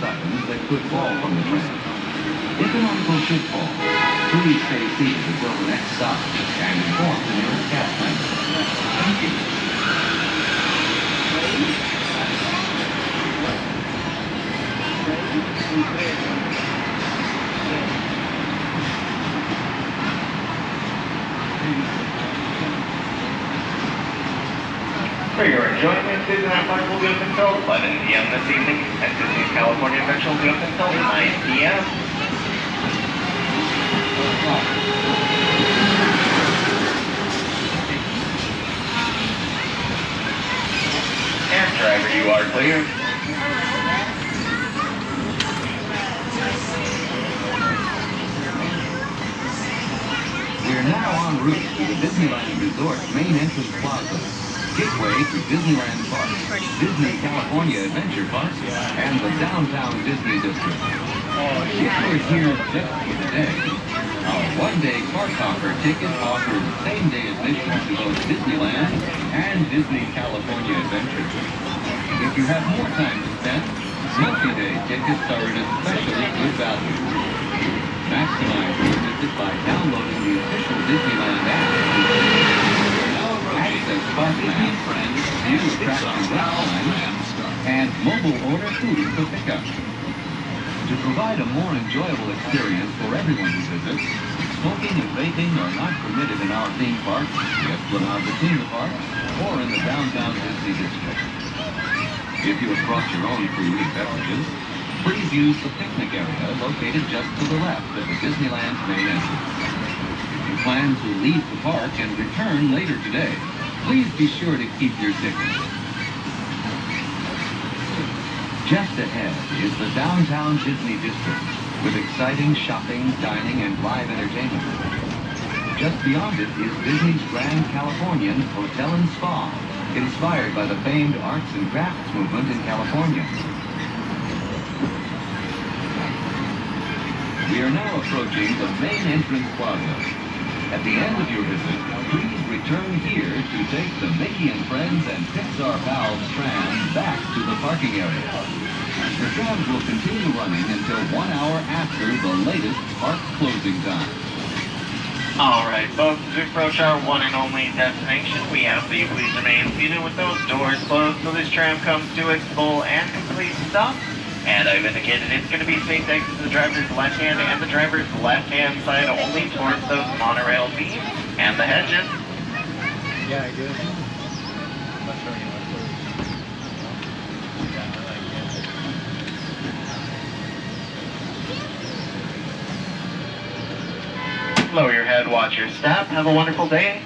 items that could fall from the tram. If an article should fall, please stay seated until the next stop and inform the nearest cab member. Thank you. For your enjoyment, Disneyland Park will be open until 11 p.m. this evening, and Disney's California Adventure will be open until 9 p.m. And driver, you are clear. We are now en route to the Disneyland Resort main entrance plaza, gateway to Disneyland Park, Disney California Adventure Park, and the downtown Disney District. If you're here just for the day, our one-day park hopper ticket offers same-day admission to both Disneyland and Disney California Adventure. If you have more time to spend, multi-day tickets are at especially good value. Maximize your visit by downloading the official Disneyland app. Access bus maps, view attraction web times, and mobile order food for pickup. To provide a more enjoyable experience for everyone who visits, smoking and vaping are not permitted in our theme park, the Esplanade Theme Park, or in the downtown Disney District. If you have brought your own food and beverages, please use the picnic area located just to the left of the Disneyland's main entrance. If you plan to leave the park and return later today, please be sure to keep your ticket. Just ahead is the downtown Disney District, with exciting shopping, dining, and live entertainment. Just beyond it is Disney's Grand Californian Hotel and Spa, inspired by the famed arts and crafts movement in California. We are now approaching the main entrance plaza. At the end of your visit, please return here to take the Mickey and Friends and Pixar Pals tram back to the parking area. The trams will continue running until 1 hour after the latest park closing time. Alright folks, as we approach our one and only destination, we ask that you please remain seated with those doors closed till this tram comes to its full and complete stop. And I've indicated it's going to be safe to exit the driver's left hand and the driver's left hand side only towards those monorail beams and the hedges. Yeah, I do. I'm not showing you my Lower your head, watch your step. Have a wonderful day.